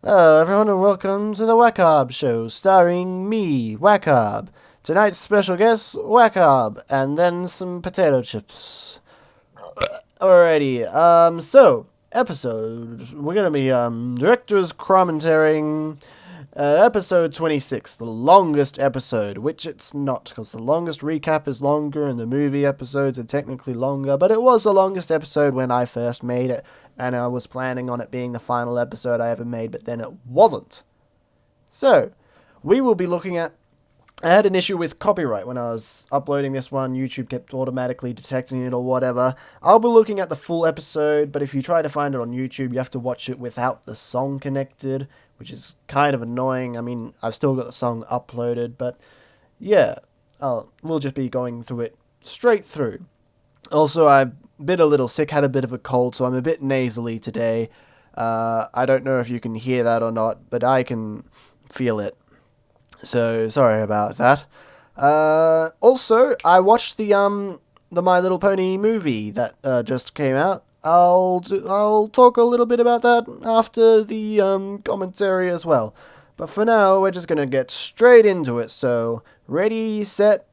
Hello everyone and welcome to the Wackob Show, starring me, Wackob. Tonight's special guest, Wackob, and then some potato chips. Alrighty, episode, we're gonna be, director's commentating, episode 26, the longest episode, which it's not, because the longest recap is longer and the movie episodes are technically longer, but it was the longest episode when I first made it, and I was planning on it being the final episode I ever made, but then it wasn't. So, we will be looking at, I had an issue with copyright when I was uploading this one. YouTube kept automatically detecting it or whatever. I'll be looking at the full episode, but if you try to find it on YouTube, you have to watch it without the song connected, which is kind of annoying. I mean, I've still got the song uploaded, but yeah, we'll just be going through it straight through. Also, I've been a little sick, had a bit of a cold, so I'm a bit nasally today. I don't know if you can hear that or not, but I can feel it. So, sorry about that. Also, I watched the My Little Pony movie that just came out. I'll talk a little bit about that after the commentary as well. But for now, we're just gonna get straight into it. So, ready, set,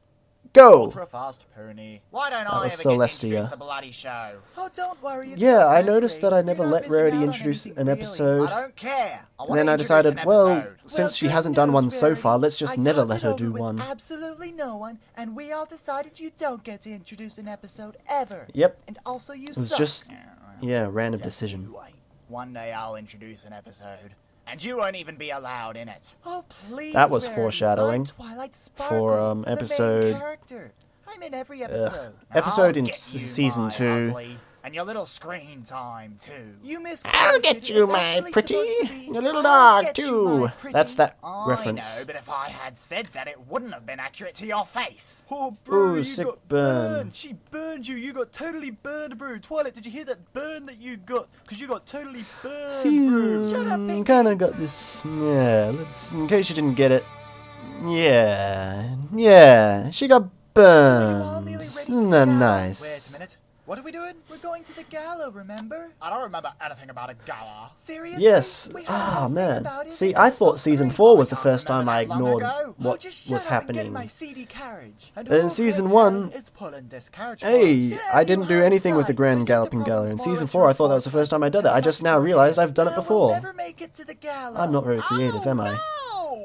go! Ultra fast pony. Why don't That I was ever get to Celestia. introduce the bloody show? Oh, don't worry. It's Yeah, not I that noticed great. that I never You're let not missing Rarity out on introduce anything an really. episode. I don't care. I And want then to I introduce decided, an well, episode. since she good hasn't done news, one so Rarity. far, let's just I never talked let it her over do with one. absolutely no one, and we all decided you don't get to introduce an episode ever. Yep, And also you it was suck. just, Yeah, random yes, decision. you ain't. One day I'll introduce an episode, and you won't even be allowed in it. Oh, please, That was Rarity. foreshadowing I'm Twilight for, Sparkle, the main episode- character. I'm in every episode. Episode I'll in get you, season my 2. ugly, and your little screen time too. You miss. I'll get you, my pretty, your little dog, too. That's that reference. I know, but if I had said that, it wouldn't have been accurate to your face. Oh, Ooh, you sick got burn. burned. She burned you. You got totally burned, bro. Twilight, did you hear that burn that you got? Because you got totally burned, bro. Shut up, Pinky. Kinda got this, let's, in case you didn't get it. Yeah, she got burned. Isn't that Wait a nice? minute. What are we doing? We're going to the gala, remember? I don't remember anything about a gala. Seriously? Yes. We had a Ah, whole thing man. about it See, in I thought episode season 3. 4 was the I first time I remember that long ignored ago. what just was shut up and get in happening. my CD carriage. And In who season the 1, hell is pulling this carriage hey, for? I didn't do anything with the Grand Galloping Gala. In season 4, I thought that was the first time I did it. I just now realized I've done it We'll before. never make it to the gala. I'm not very creative, am I?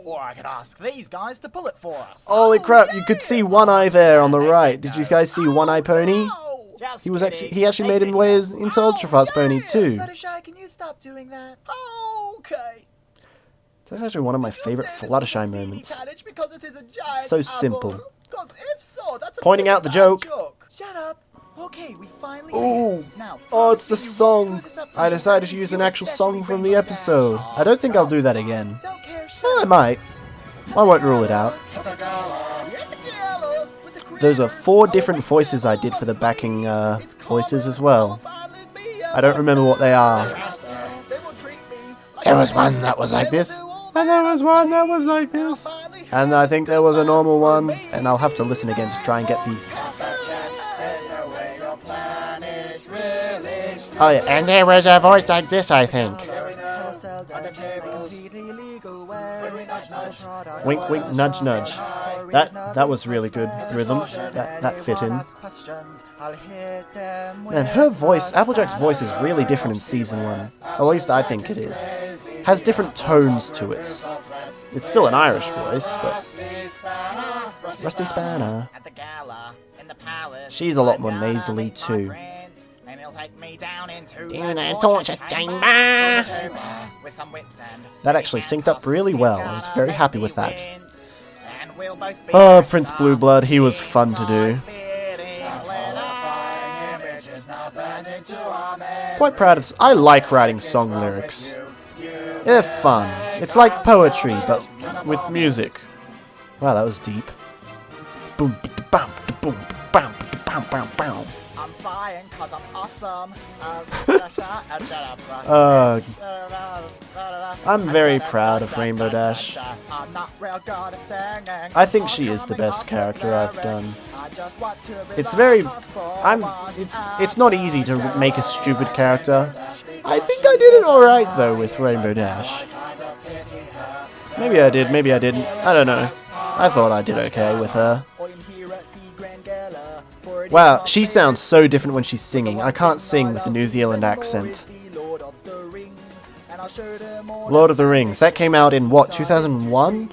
Or I could ask these guys to pull it for us. Holy crap, you could see One Eye there on the right. Did you guys see One Eye Pony? Just He kidding. actually made him way into Ultra Fast Pony too. Fluttershy, can you stop doing that? Okay. That's actually one of my favorite Fluttershy moments. So simple. Pointing out the joke. Shut up. Okay, we finally. Ooh. Now, Oh, it's the promise me you song. won't screw this up I for decided to me. use an You actual especially song from Rainbow the Dash. episode. I don't think I'll do that again. Don't care. Shut I up. might. I won't rule it out. Those are 4 different voices I did for the backing voices as well. I don't remember what they are. There was one that was like this, and there was one that was like this, and I think there was a normal one, and I'll have to listen again to try and get the... Oh yeah, and there was a voice like this, I think. Wink, wink, nudge, nudge. That was really good rhythm. That fit in. And her voice, Applejack's voice is really different in season 1. At least I think it is. Has different tones to it. It's still an Irish voice, but... Rusty Spanner. At the gala, in the palace, She's a lot more I'm gonna nasally meet my too. prince, and he'll take me down into Down the a torture chamber. with some whips and That actually synced up really well. I was very happy with that. And we'll both be Oh, dressed Prince up Blue Blood, he was fun to do. in fitting glitter. Quite proud of... I like writing song lyrics. They're fun. It's like poetry, but with music. Wow, that was deep. Boom, bam, boom, bam, bam, bam, bam. I'm flying 'cause I'm awesome. I'm very proud of Rainbow Dash. I'm not real good at singing. I think she is the best character I've done. It's very... It's not easy to make a stupid character. I think I did it alright though with Rainbow Dash. Maybe I did, maybe I didn't. I don't know. I thought I did okay with her. Wow, she sounds so different when she's singing. I can't sing with a New Zealand accent. Lord of the Rings. That came out in what, 2001?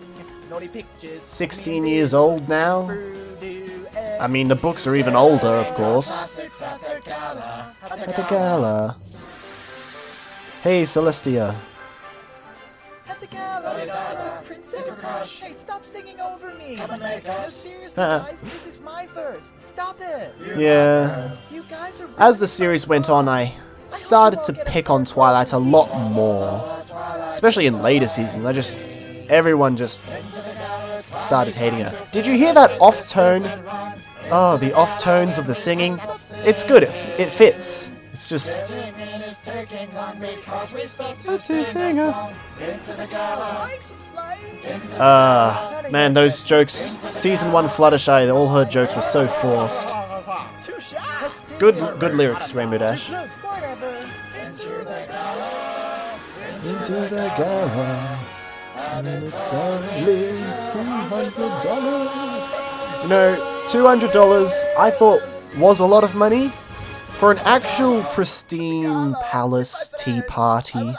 16 years old now? I mean, the books are even older, of course. At the gala. Hey, Celestia. At the gala, princess. Hey, stop singing over me. No, seriously, guys, this is my verse. Stop it. Yeah. You guys are. As the series went on, I started to pick on Twilight a lot more. Especially in later seasons. Everyone just started hating her. Did you hear that off tone? Oh, the off tones of the singing. It's good. It fits. It's just. Man, those jokes. Season 1 Fluttershy, all her jokes were so forced. Good lyrics, Rainbow Dash. Into the gala, and it's only $200. You know, $200 I thought was a lot of money. For an actual pristine palace tea party,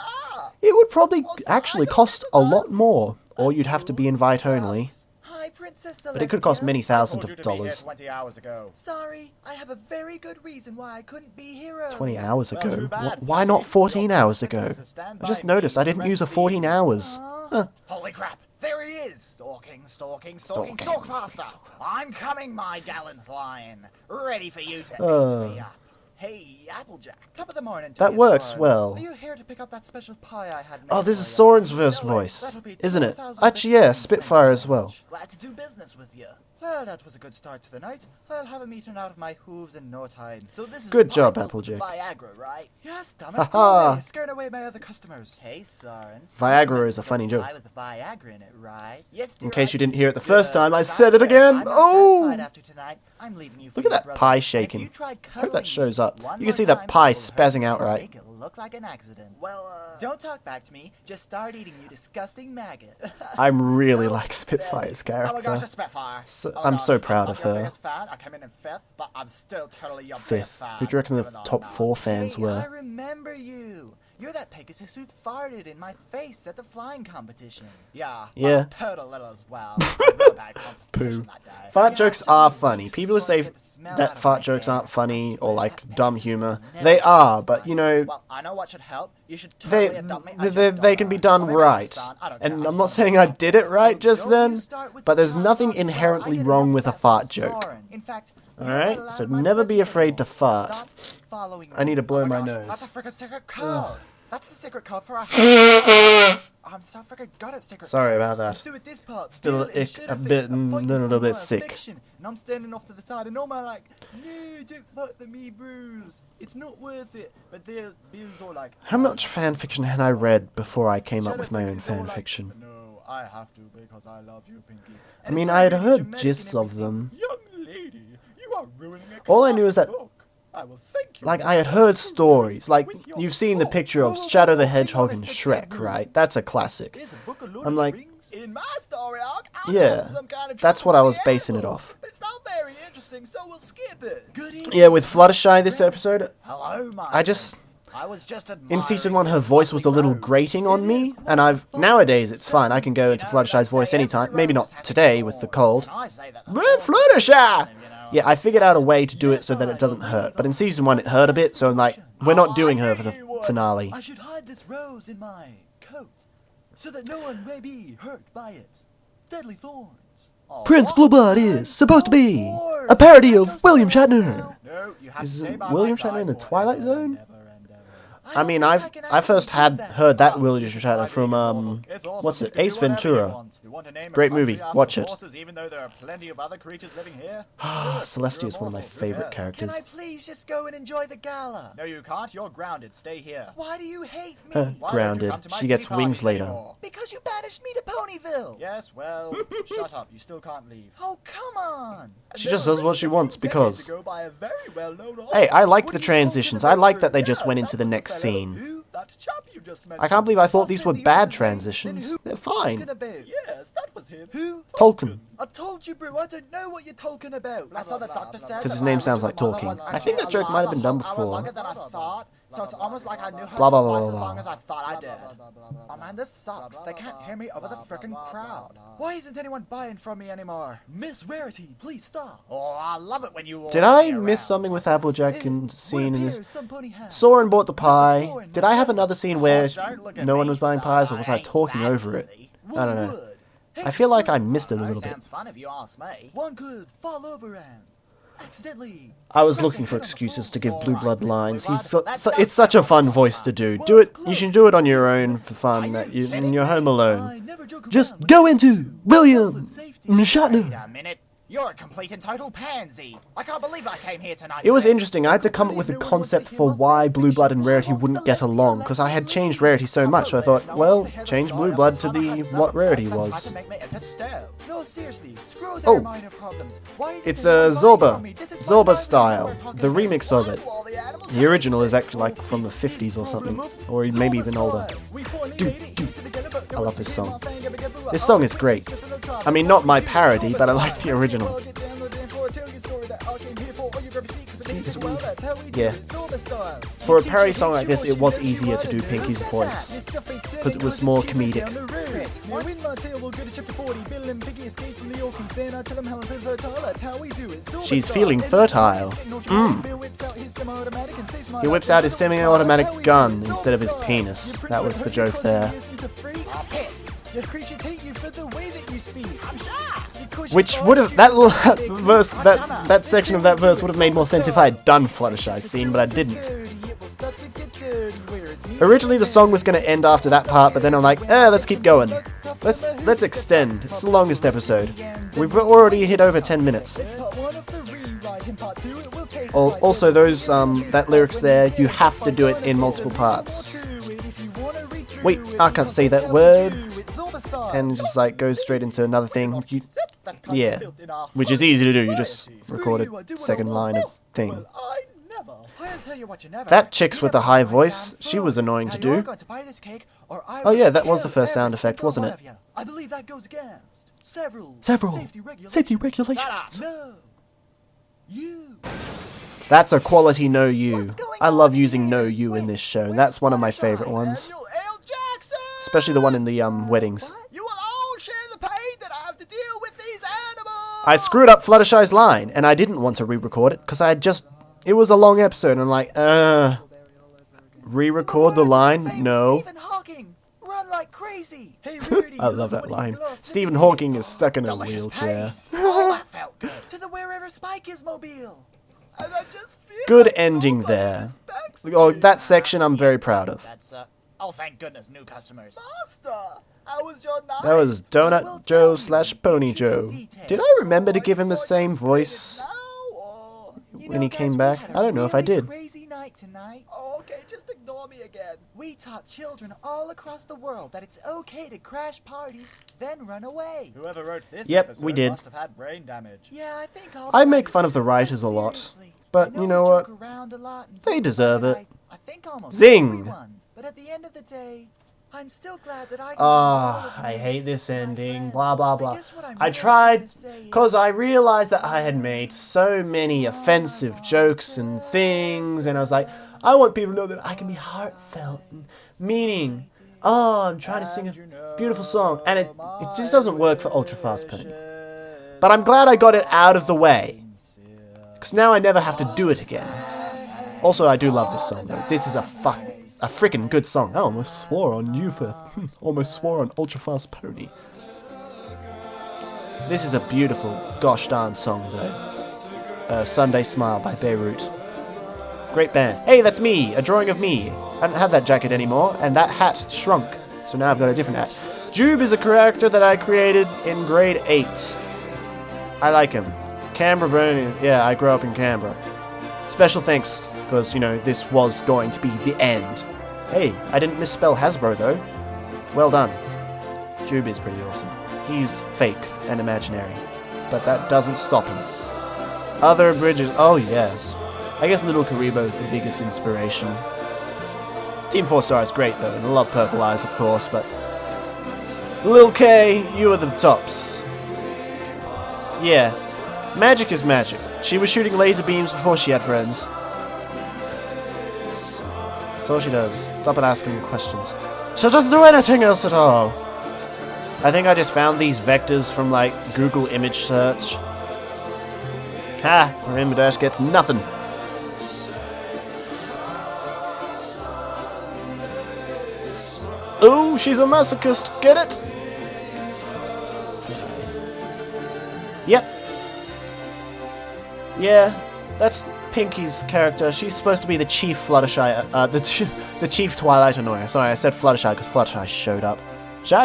it would probably actually cost a lot more, or you'd have to be invite only. Hi, Princess Celestia. But it could cost many thousands of dollars. 20 hours ago. Sorry, I have a very good reason why I couldn't be here earlier. 20 hours Well, too ago? bad. Why not 14 hours ago? So stand I just by me noticed I for the didn't use a rest of the 14 evening. hours. Huh. Holy crap! There he is! Stalking, Stalking, stalk faster! I'm coming, my gallant lion. Ready for you to Uh. eat me up. Hey, Applejack. Top of the morning to That you, works Soren. well. Are you here to pick up that special pie I had made Oh, this for is you? Soren's first No way, voice, that'll be isn't it? 12,000 Actually, yeah, bits. Spitfire as well. Glad to do business with you. Well, that was a good start to the night. I'll have him eaten out of my hooves in no time. So this is Good the job, Bible Applejack. Viagra, right? Yes, damn Ha it. Go ha. away, scaring away my other customers. Hey, Soren. Viagra is a funny joke. Pie with Viagra in it, right? Yes, In dear, case I you didn't do. hear it the first Good. time, I That's said it fair. again. I'm not Oh! satisfied after tonight. I'm leaving you for Look at your that brother. pie And if shaking. you tried I hope that cuddling shows me up. one You more can see that time, pie I will hurt spazzing you out to right. Make it look like an accident. Well, don't talk back to me. Just start eating, you disgusting maggot. I'm really like Spitfire's Oh my gosh, character. a Spitfire. So- Oh I'm gosh, so proud I'm of your her. biggest fan. I came in 5th, but I'm still totally your biggest Fifth. fan. Who do you reckon the Even though top I'm not. 4 fans Hey, I were? remember you. You're that Pegasus who farted in my face at the flying competition. Yeah. Yeah. I purred a little as well. Real bad concentration that day. Fart Yeah, jokes tell are me, funny. you People who sort say of get the smell out that of fart my jokes hair. aren't funny or like That dumb Pegasus humor. never They tastes are, but fun. you know, Well, I know what should help. You should they totally adopt me as they, your they can be daughter. done Or maybe as a right. son. I don't And care. I'm not saying I did it right just Don't then, you start with but the there's John nothing Fox. Well, I inherently get wrong enough with a of that fart from joke. Soren. In fact, Alright, you're not so allowed my never be presence afraid to anymore. fart. Stop following I need to me. blow Oh my gosh, nose. That's a freaking secret code. That's the secret code for a I'm so freaking good at secret Sorry codes. about that. Let's do it this part. Still Steal it, ick, shit a it, bit, fix it, fight a little for bit my sick. affection. And I'm standing off to the side, and all my like, no, don't fuck the me bruise. It's not worth it. But their views all like. How much fan fiction had I read before I came up Shadow with my own Fix is all fan like, fiction? No, I have to because I love you, Pinky. I And mean, it's I had really heard dramatic gists and of everything. them. Young lady, you are ruining a All I knew is classic that- book. I will thank you. Like, I had heard stories. Like, you've seen the picture of Shadow the Hedgehog and Shrek, right? That's a classic. There's a book of Lord I'm of like, the Rings. In my story arc, I'm yeah, having some kind of that's trouble what I with was the basing it apple. off. It's not very interesting, so we'll skip it. Good evening. Yeah, with Fluttershy this episode, Hello, my I just... friends. I was just In season admiring 1, her your voice was a lovely little rose. grating on It me, is and quite nowadays it's fine. I can go You into know, Fluttershy's they voice say anytime. every Maybe rose not has today its with the thorn, cold. and I say that the Red thorn is Fluttershy! you know, Yeah, I figured out a way to do it so that it doesn't hurt. But in season 1, it hurt a bit, so I'm like, we're not doing her for the finale. I should hide this rose in my coat so that no one may be hurt by it. Deadly thorns. Oh, Prince what? Blueblood is supposed to be Bored. a parody of I'm William so Shatner. No, you have Is to stay by William my Shatner side in the forever Twilight and Zone? ever and ever. I mean, I first had heard that William Shatner from, It's awesome. what's You it, can do Ace whatever you Ventura. want. You want to name a Great country movie. after Watch it. horses, even though there are plenty of other creatures living here. Celestia is one of my You're immortal. Who favorite cares? characters. Can I please just go and enjoy the gala? No, you can't. You're grounded. Stay here. Why do you hate me? Huh. Why don't you Grounded. come to my She gets tea wings parties later. anymore? Because you banished me to Ponyville. Yes, well, shut up. You still can't leave. Oh, come on. She just does what she wants because... Decades ago by a very well-known author. Hey, I liked What the do you call transitions. Jimmy I like Rose? that they just Yes, went that into the was next fellow scene. who, that chap you just mentioned. I can't believe I thought Us these in were the bad other day. transitions. Then who They're talking fine. about? Yes, that was him. Who? Tolkien. I told you, bro. I don't know what you're talking about. I saw the doctor said 'Cause his name sounds like talking. I think that joke might have been done before. Longer than I thought, so it's almost like I knew her Blah, blah, twice blah, as blah. long as I thought I did. Oh man, this sucks. They can't hear me over the frickin' crowd. Why isn't anyone buying from me anymore? Miss Rarity, please stop. Oh, I love it when you. Did I miss something with Applejack and What scene in this? appears some pony has? Soren bought the pie. Did I have another scene where Don't look at no one me, was buying Star. pies, or was I ain't talking that over it? easy. I don't know. One would. I feel like I Excellent. missed it a That little bit. sounds fun if you ask me. One could fall over and accidentally. I was looking for excuses to give Blue Blood lines. It's such a fun voice to do. Do it. You should do it on your own for fun. When you're home alone. Just go into William Shatner. Wait a minute. You're a complete and total pansy. I can't believe I came here tonight. It was interesting. I had to come up with a concept for why Blue Blood and Rarity wouldn't get along, because I had changed Rarity so much. So I thought, well, change Blue Blood to the what Rarity was. No, seriously. Screw Oh. their minor problems. Why is It's it a that you're Zorba. on me? This is my Zorba life, style. we're talking The about remix of why it. do all the animals The have original is to actually like from the 50s or something, or maybe even older. I love this song. This song is great. I mean, not my parody, but I like the original. Yeah. For a parody song like this, it was easier to do Pinky's voice, because it was more comedic. She's feeling fertile. He whips out his semi-automatic gun instead of his penis. That was the joke there. Which would have that section of that verse would have made more sense if I had done Fluttershy's scene, but I didn't. Originally the song was going to end after that part, but then I'm like, let's keep going. Let's extend. It's the longest episode. We've already hit over 10 minutes. Also, those that lyrics there, you have to do it in multiple parts. Wait, I can't say that word. And just like goes straight into another thing. Yeah, which is easy to do. You just record a second line of thing. That chick's with the high voice, she was annoying to do. Oh yeah, that was the first sound effect, wasn't it? I believe that goes against several safety regulations. No. You. That's a quality no you. I love using no you in this show. That's one of my favorite ones. Samuel L. Jackson! Especially the one in the weddings. You will all share the pain that I have to deal with these animals! I screwed up Fluttershy's line, and I didn't want to re-record it, because I had just... It was a long episode, and I'm like, re-record the line? No. Stephen Hawking, run like crazy! Hey, Rudy, I love that line. Stephen Hawking is stuck in a wheelchair. Oh, that felt good. To the wherever Spike is mobile. And I just feel Good like ending all my there. respects Oh, to that section I'm very proud of. That's, oh, thank goodness, new customers. Master, how was your night? That was Donut Joe / Pony Joe. Did I remember to give him the same voice when he came back? I don't know if I did. Crazy night tonight. Oh, okay, just ignore me again. We taught children all across the world that it's okay to crash parties, then run away. Whoever wrote this Yep, episode we did. must have had brain damage. Yeah, I think I'll I make fun of the writers a lot, Seriously, but I you know we what? joke around a lot and They think deserve about it. I think almost Zing! everyone. But at the end of the day, I'm still glad that I can all of I you hate this as my ending, friends. blah blah I blah. guess what I'm I really tried, trying to say is- because I realized that I had made so many offensive jokes and things, and I was like, I want people to know that I can be heartfelt and meaning. Oh, I'm trying to sing a beautiful song, and it just doesn't work for Ultra Fast Pony. But I'm glad I got it out of the way, because now I never have to do it again. Also, I do love this song, though. This is a freaking good song. I almost swore on UFP. Almost swore on Ultra Fast Pony. This is a beautiful, gosh darn song, though. Sunday Smile by Beirut. Great band. Hey, that's me! A drawing of me. I don't have that jacket anymore, and that hat shrunk. So now I've got a different hat. Jube is a character that I created in grade 8. I like him. Canberra Burning. Yeah, I grew up in Canberra. Special thanks, because, you know, this was going to be the end. Hey, I didn't misspell Hasbro, though. Well done. Jube is pretty awesome. He's fake and imaginary, but that doesn't stop him. Other bridges. Oh, yeah. I guess Little Karibo is the biggest inspiration. Team 4 Star is great though, and I love Purple Eyes, of course, but Lil K, you are the tops. Yeah, magic is magic. She was shooting laser beams before she had friends. That's all she does. Stop it asking questions. She doesn't do anything else at all. I think I just found these vectors from, like, Google image search. Ha! Rainbow Dash gets nothing. Ooh, she's a masochist. Get it? Yep. Yeah, that's Pinky's character. She's supposed to be the chief Fluttershy, the chief Twilight Annoyer. Sorry, I said Fluttershy because Fluttershy showed up. Sha.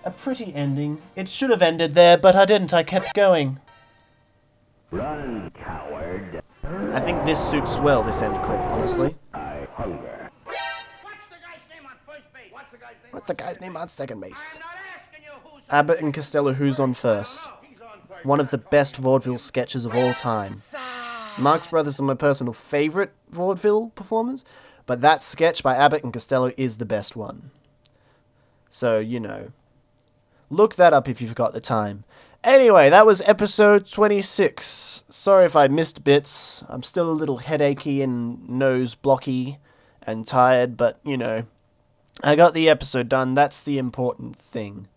A pretty ending. It should have ended there, but I didn't. I kept going. Run, coward. I think this suits well, this end clip, honestly. I hunger. What's the guy's name on first base? What's the guy's name? What's the guy's name on second base? I'm not asking you who's Abbott and Costello, who's on first? He's on first. One of the best vaudeville sketches of all time. Marx Brothers are my personal favourite vaudeville performers, but that sketch by Abbott and Costello is the best one. So, you know. Look that up if you've got the time. Anyway, that was episode 26. Sorry if I missed bits. I'm still a little headachy and nose blocky and tired, but, you know, I got the episode done. That's the important thing.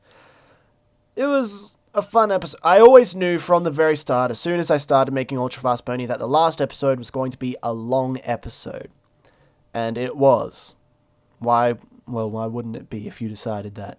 It was a fun episode. I always knew from the very start, as soon as I started making Ultra Fast Pony, that the last episode was going to be a long episode. And it was. Why wouldn't it be if you decided that?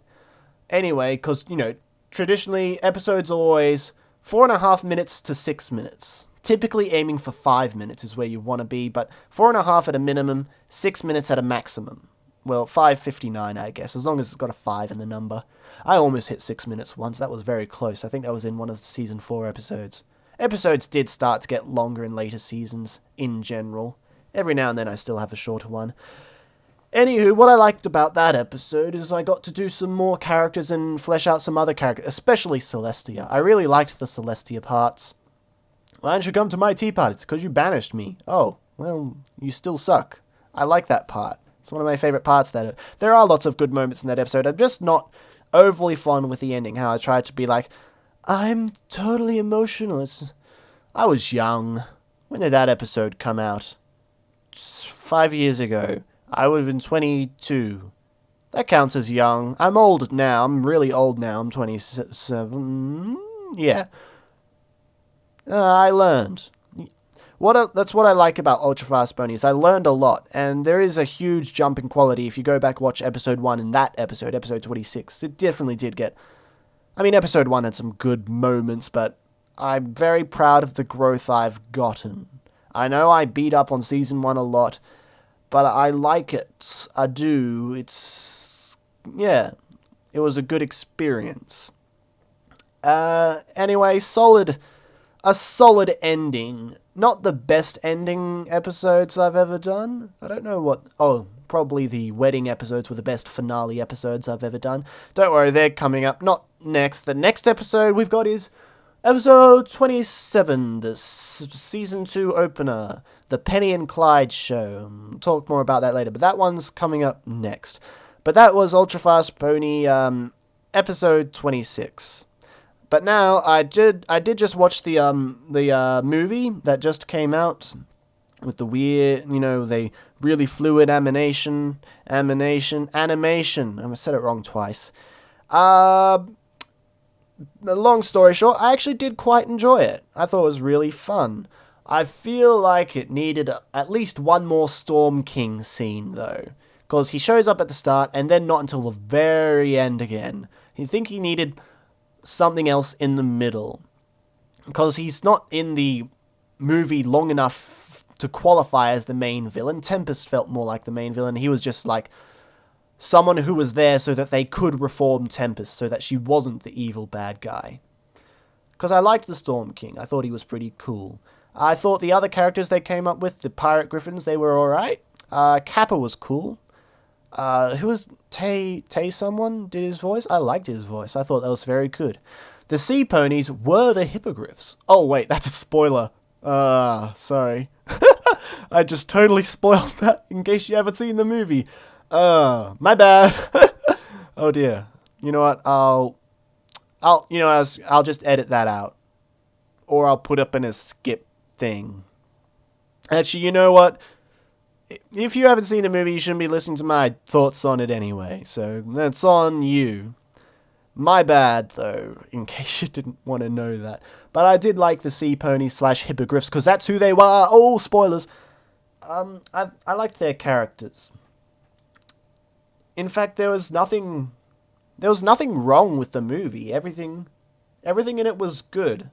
Anyway, because, you know, traditionally, episodes are always 4.5 minutes to 6 minutes. Typically aiming for 5 minutes is where you want to be, but 4.5 at a minimum, 6 minutes at a maximum. Well, 5:59, I guess, as long as it's got a 5 in the number. I almost hit 6 minutes once. That was very close. I think that was in one of the Season 4 episodes. Episodes did start to get longer in later seasons, in general. Every now and then I still have a shorter one. Anywho, what I liked about that episode is I got to do some more characters and flesh out some other characters, especially Celestia. I really liked the Celestia parts. Why don't you come to my tea party? It's because you banished me. Oh, well, you still suck. I like that part. It's one of my favourite parts. There are lots of good moments in that episode. I'm just not overly fond with the ending, how I tried to be like, I'm totally emotional. I was young. When did that episode come out? 5 years ago. I would have been 22. That counts as young. I'm old now. I'm really old now. I'm 27. Yeah. I learned. That's what I like about Ultra Fast Ponies. I learned a lot, and there is a huge jump in quality if you go back watch episode 1 in that episode 26. It definitely did get... I mean, episode 1 had some good moments, but I'm very proud of the growth I've gotten. I know I beat up on season 1 a lot, but I like it. I do. Yeah. It was a good experience. Anyway, a solid ending. Not the best ending episodes I've ever done. I don't know what... Oh, probably the wedding episodes were the best finale episodes I've ever done. Don't worry, they're coming up. Not next. The next episode we've got is episode 27, the season 2 opener. The Penny and Clyde show. I'll talk more about that later, but that one's coming up next. But that was Ultra Fast Pony episode 26. But now I did just watch the movie that just came out with the weird, you know, the really fluid animation. I said it wrong twice. Long story short, I actually did quite enjoy it. I thought it was really fun. I feel like it needed at least one more Storm King scene, though. Because he shows up at the start, and then not until the very end again. You think he needed something else in the middle. Because he's not in the movie long enough to qualify as the main villain. Tempest felt more like the main villain. He was just like someone who was there so that they could reform Tempest, so that she wasn't the evil bad guy. Because I liked the Storm King. I thought he was pretty cool. I thought the other characters they came up with, the Pirate Griffins, they were alright. Kappa was cool. Who was Tay someone did his voice? I liked his voice. I thought that was very good. The Sea Ponies were the Hippogriffs. Oh, wait, that's a spoiler. Sorry. I just totally spoiled that in case you haven't seen the movie. My bad. Oh dear. You know what? I'll just edit that out. Or I'll put up in a skip thing. Actually, you know what? If you haven't seen the movie, you shouldn't be listening to my thoughts on it anyway. So that's on you. My bad, though, in case you didn't want to know that. But I did like the sea ponies / hippogriffs, because that's who they were. Oh, spoilers. I liked their characters. In fact, there was nothing wrong with the movie. Everything in it was good.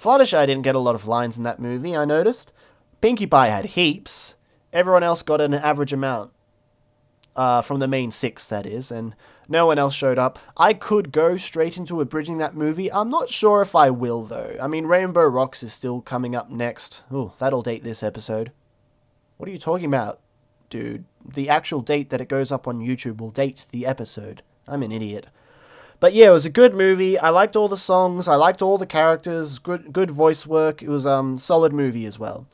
Fluttershy didn't get a lot of lines in that movie, I noticed. Pinkie Pie had heaps. Everyone else got an average amount. From the main 6, that is, and no one else showed up. I could go straight into abridging that movie. I'm not sure if I will, though. I mean, Rainbow Rocks is still coming up next. Ooh, that'll date this episode. What are you talking about, dude? The actual date that it goes up on YouTube will date the episode. I'm an idiot. But yeah, it was a good movie. I liked all the songs. I liked all the characters. Good voice work. It was solid movie as well.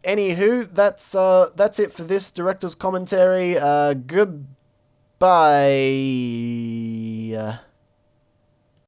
Anywho, that's it for this director's commentary. Goodbye.